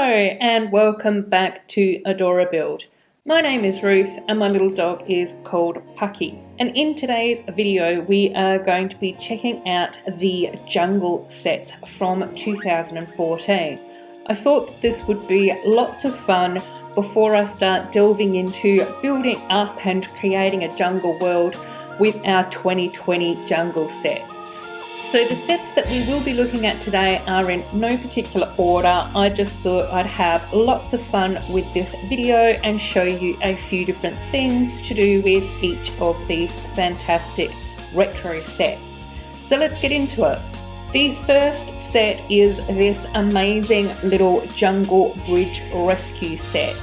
Hello and welcome back to Adorabuild. My name is Ruth and my little dog is called Pucky. And in today's video we are going to be checking out the jungle sets from 2014. I thought this would be lots of fun before I start delving into building up and creating a jungle world with our 2020 jungle sets. So the sets that we will be looking at today are in no particular order. I just thought I'd have lots of fun with this video and show you a few different things to do with each of these fantastic retro sets. So let's get into it. The first set is this amazing little jungle bridge rescue set.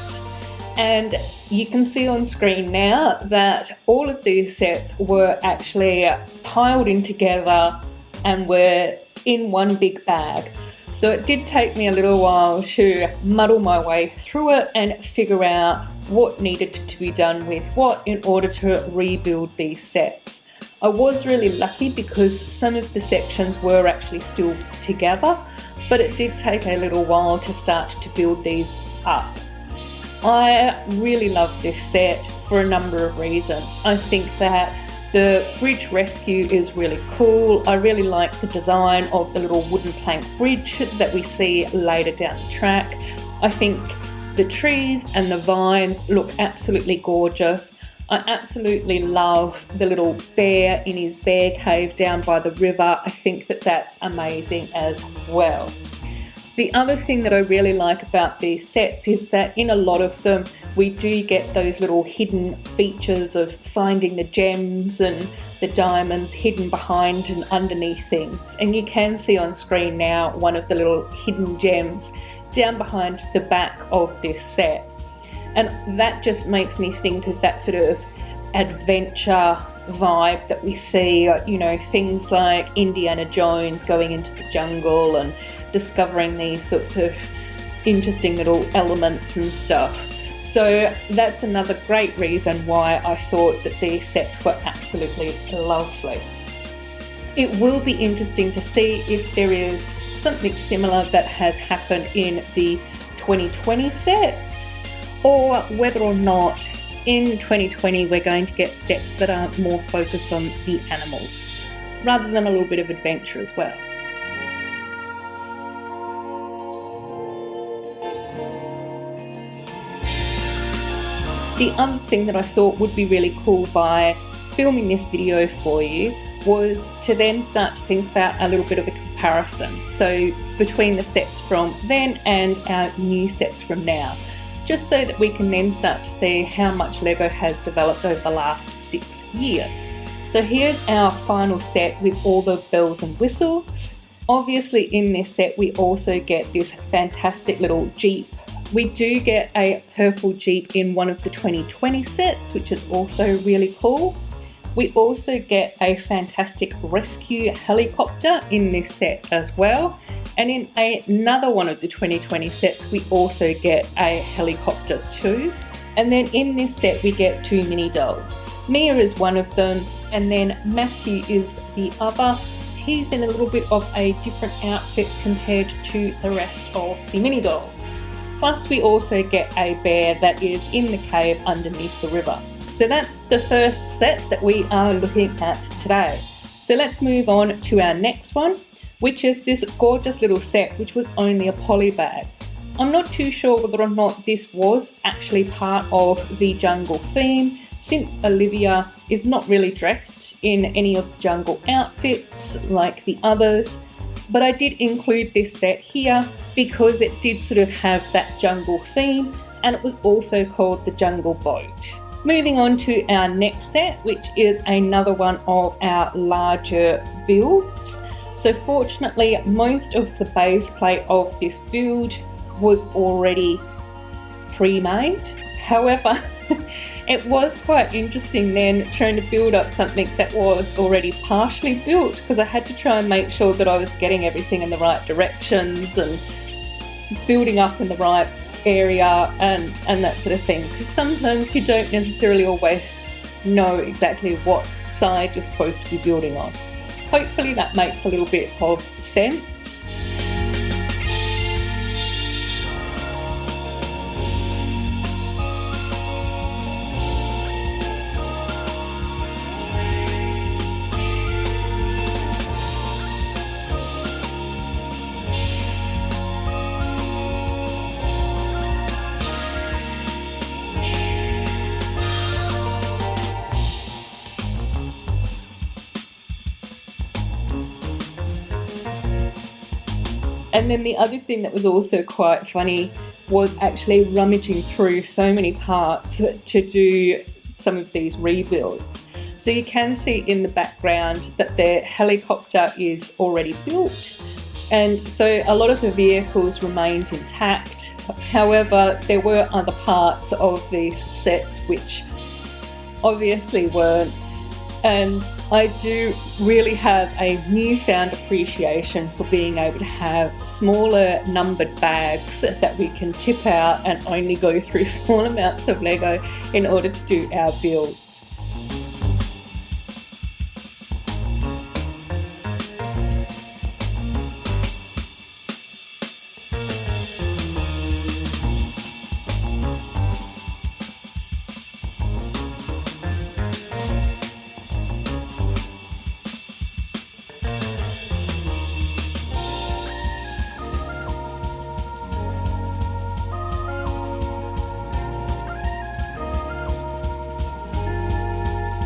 And you can see on screen now that all of these sets were actually piled in together and were in one big bag. So it did take me a little while to muddle my way through it and figure out what needed to be done with what in order to rebuild these sets. I was really lucky because some of the sections were actually still together, but it did take a little while to start to build these up. I really love this set for a number of reasons. I think that the bridge rescue is really cool. I really like the design of the little wooden plank bridge that we see later down the track. I think the trees and the vines look absolutely gorgeous. I absolutely love the little bear in his bear cave down by the river. I think that that's amazing as well. The other thing that I really like about these sets is that in a lot of them we do get those little hidden features of finding the gems and the diamonds hidden behind and underneath things. And you can see on screen now one of the little hidden gems down behind the back of this set. And that just makes me think of that sort of adventure vibe that we see, you know, things like Indiana Jones going into the jungle and discovering these sorts of interesting little elements and stuff. So that's another great reason why I thought that these sets were absolutely lovely. It will be interesting to see if there is something similar that has happened in the 2020 sets, or whether or not in 2020 we're going to get sets that are more focused on the animals, rather than a little bit of adventure as well. The other thing that I thought would be really cool by filming this video for you was to then start to think about a little bit of a comparison. So between the sets from then and our new sets from now, just so that we can then start to see how much Lego has developed over the last 6 years. So here's our final set with all the bells and whistles. Obviously in this set we also get this fantastic little Jeep. We do get a purple Jeep in one of the 2020 sets, which is also really cool. We also get a fantastic rescue helicopter in this set as well. And in another one of the 2020 sets, we also get a helicopter too. And then in this set, we get 2 mini dolls. Mia is one of them, and then Matthew is the other. He's in a little bit of a different outfit compared to the rest of the mini dolls. Plus we also get a bear that is in the cave underneath the river. So that's the first set that we are looking at today. So let's move on to our next one, which is this gorgeous little set which was only a polybag. I'm not too sure whether or not this was actually part of the jungle theme, since Olivia is not really dressed in any of the jungle outfits like the others. But I did include this set here because it did sort of have that jungle theme, and it was also called the Jungle Boat. Moving on to our next set, which is another one of our larger builds. So fortunately, most of the base plate of this build was already pre-made. However, it was quite interesting then trying to build up something that was already partially built, because I had to try and make sure that I was getting everything in the right directions and building up in the right area and that sort of thing, because sometimes you don't necessarily always know exactly what side you're supposed to be building on. Hopefully that makes a little bit of sense. And then the other thing that was also quite funny was actually rummaging through so many parts to do some of these rebuilds. So you can see in the background that the helicopter is already built, and so a lot of the vehicles remained intact. However, there were other parts of these sets which obviously weren't. And I do really have a newfound appreciation for being able to have smaller numbered bags that we can tip out and only go through small amounts of Lego in order to do our builds.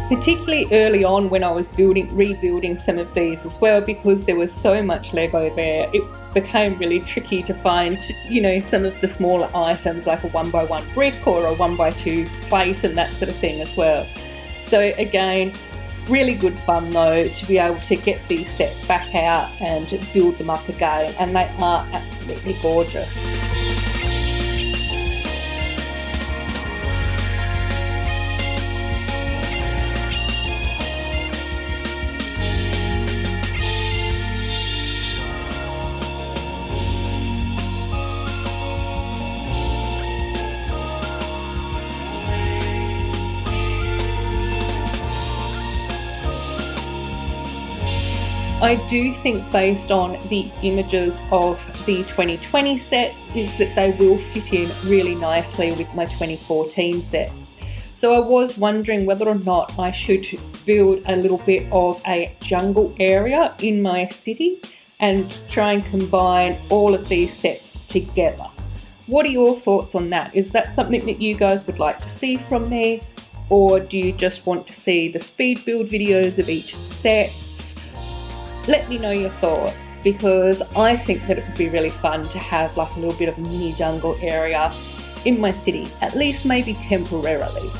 Particularly early on when I was rebuilding some of these as well, because there was so much Lego there, it became really tricky to find, you know, some of the smaller items like a 1x1 brick or a 1x2 plate and that sort of thing as well. So again, really good fun though to be able to get these sets back out and build them up again, and they are absolutely gorgeous. I do think, based on the images of the 2020 sets, is that they will fit in really nicely with my 2014 sets. So I was wondering whether or not I should build a little bit of a jungle area in my city and try and combine all of these sets together. What are your thoughts on that? Is that something that you guys would like to see from me? Or do you just want to see the speed build videos of each set? Let me know your thoughts, because I think that it would be really fun to have like a little bit of a mini jungle area in my city, at least maybe temporarily.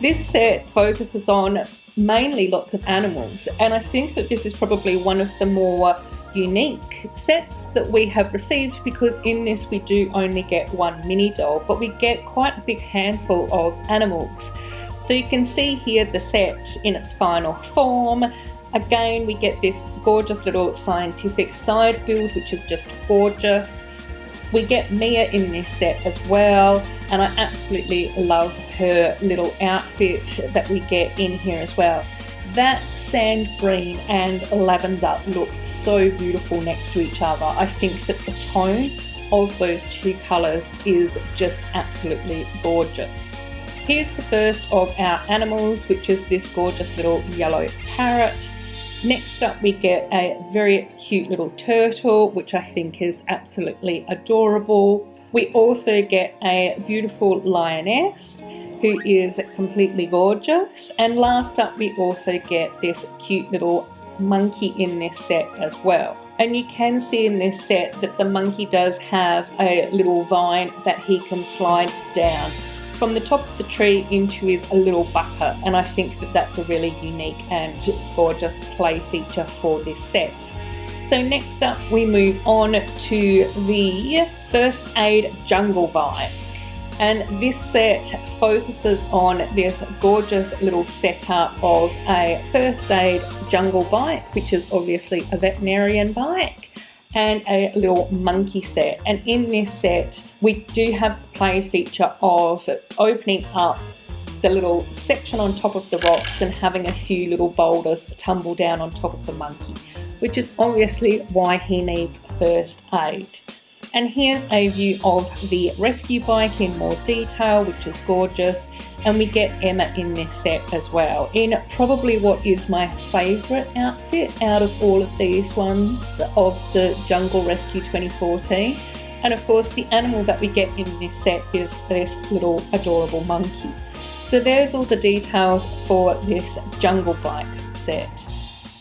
This set focuses on mainly lots of animals, and I think that this is probably one of the more unique sets that we have received, because in this we do only get one mini doll, but we get quite a big handful of animals. So you can see here the set in its final form. Again, we get this gorgeous little scientific side build, which is just gorgeous. We get Mia in this set as well, and I absolutely love her little outfit that we get in here as well. That sand green and lavender look so beautiful next to each other. I think that the tone of those two colours is just absolutely gorgeous. Here's the first of our animals, which is this gorgeous little yellow parrot. Next up we get a very cute little turtle, which I think is absolutely adorable. We also get a beautiful lioness who is completely gorgeous. And last up we also get this cute little monkey in this set as well. And you can see in this set that the monkey does have a little vine that he can slide down from the top of the tree into his little bucket, and I think that that's a really unique and gorgeous play feature for this set. So next up we move on to the First Aid Jungle Bike, and this set focuses on this gorgeous little setup of a First Aid Jungle Bike, which is obviously a veterinarian bike, and a little monkey set. And in this set we do have the play feature of opening up the little section on top of the rocks and having a few little boulders tumble down on top of the monkey, which is obviously why he needs first aid. And here's a view of the rescue bike in more detail, which is gorgeous. And we get Emma in this set as well, in probably what is my favourite outfit out of all of these ones of the Jungle Rescue 2014. And of course the animal that we get in this set is this little adorable monkey. So there's all the details for this Jungle Bike set.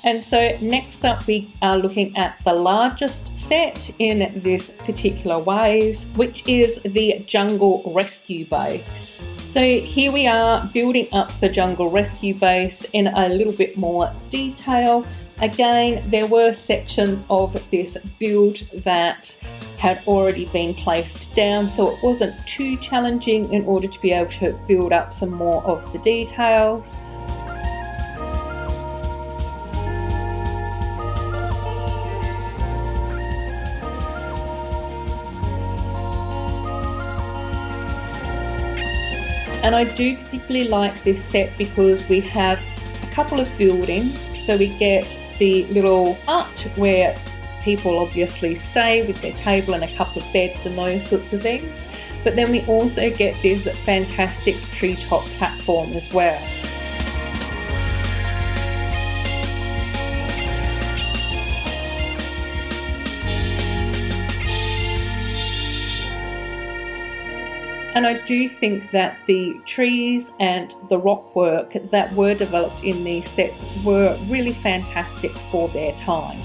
And so next up we are looking at the largest set in this particular wave, which is the Jungle Rescue Base. So here we are building up the Jungle Rescue Base in a little bit more detail. Again, there were sections of this build that had already been placed down, so it wasn't too challenging in order to be able to build up some more of the details. And I do particularly like this set because we have a couple of buildings. So we get the little hut where people obviously stay with their table and a couple of beds and those sorts of things. But then we also get this fantastic treetop platform as well. And I do think that the trees and the rock work that were developed in these sets were really fantastic for their time.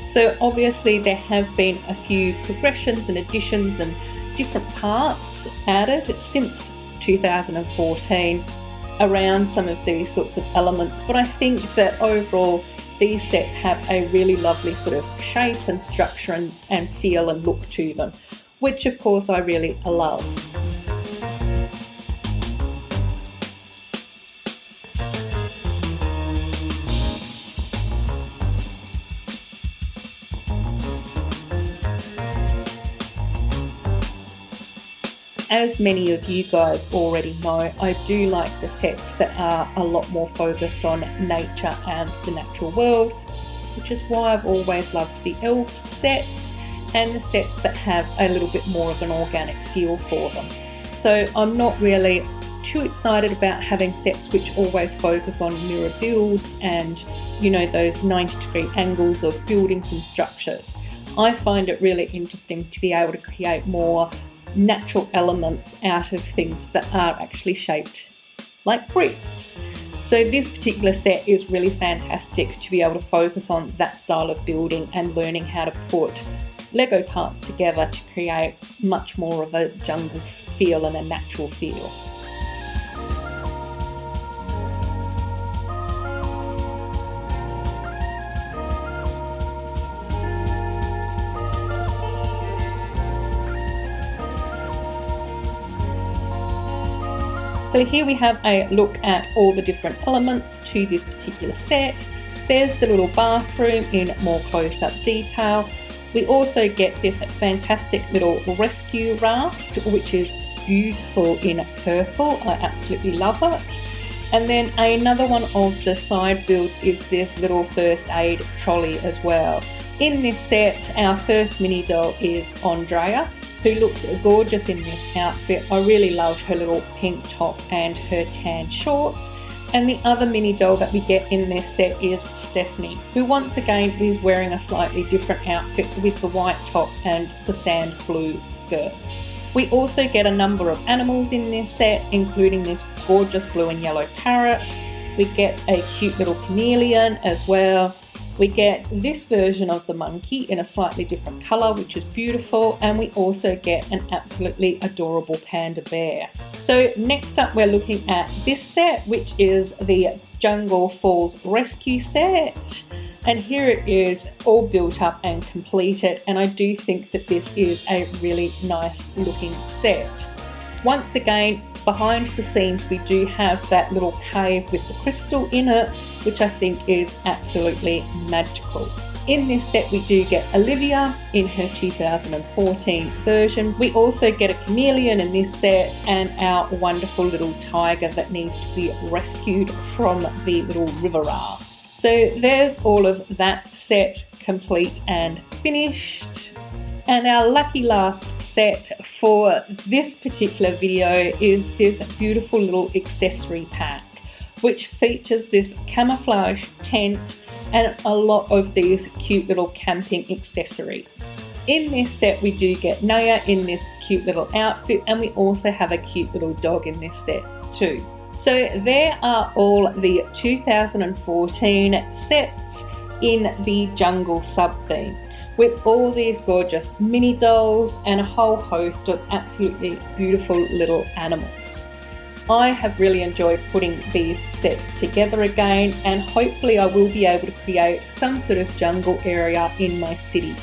So obviously there have been a few progressions and additions and different parts added since 2014 around some of these sorts of elements. But I think that overall these sets have a really lovely sort of shape and structure and feel and look to them, which of course I really love. As many of you guys already know, I do like the sets that are a lot more focused on nature and the natural world, which is why I've always loved the elves sets and the sets that have a little bit more of an organic feel for them. So I'm not really too excited about having sets which always focus on mirror builds and, you know, those 90-degree angles of buildings and structures. I find it really interesting to be able to create more natural elements out of things that are actually shaped like bricks. So this particular set is really fantastic to be able to focus on that style of building and learning how to put Lego parts together to create much more of a jungle feel and a natural feel. So here we have a look at all the different elements to this particular set. There's the little bathroom in more close-up detail. We also get this fantastic little rescue raft, which is beautiful in purple. I absolutely love it. And then another one of the side builds is this little first aid trolley as well. In this set, our first mini doll is Andrea, who looks gorgeous in this outfit. I really love her little pink top and her tan shorts. And the other mini doll that we get in this set is Stephanie, who once again is wearing a slightly different outfit with the white top and the sand blue skirt. We also get a number of animals in this set, including this gorgeous blue and yellow parrot. We get a cute little chameleon as well. We get this version of the monkey in a slightly different colour, which is beautiful, and we also get an absolutely adorable panda bear. So next up we're looking at this set, which is the Jungle Falls Rescue set. And here it is all built up and completed, and I do think that this is a really nice looking set. Once again, behind the scenes we do have that little cave with the crystal in it, which I think is absolutely magical. In this set we do get Olivia in her 2014 version. We also get a chameleon in this set and our wonderful little tiger that needs to be rescued from the little river raft. So there's all of that set complete and finished. And our lucky last set for this particular video is this beautiful little accessory pack, which features this camouflage tent and a lot of these cute little camping accessories. In this set we do get Naya in this cute little outfit, and we also have a cute little dog in this set too. So there are all the 2014 sets in the jungle sub-theme, with all these gorgeous mini dolls and a whole host of absolutely beautiful little animals. I have really enjoyed putting these sets together again, and hopefully I will be able to create some sort of jungle area in my city.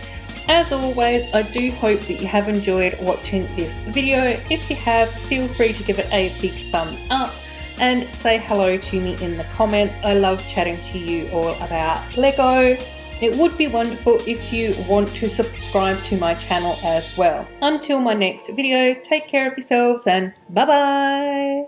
As always, I do hope that you have enjoyed watching this video. If you have, feel free to give it a big thumbs up and say hello to me in the comments. I love chatting to you all about Lego. It would be wonderful if you want to subscribe to my channel as well. Until my next video, take care of yourselves and bye bye!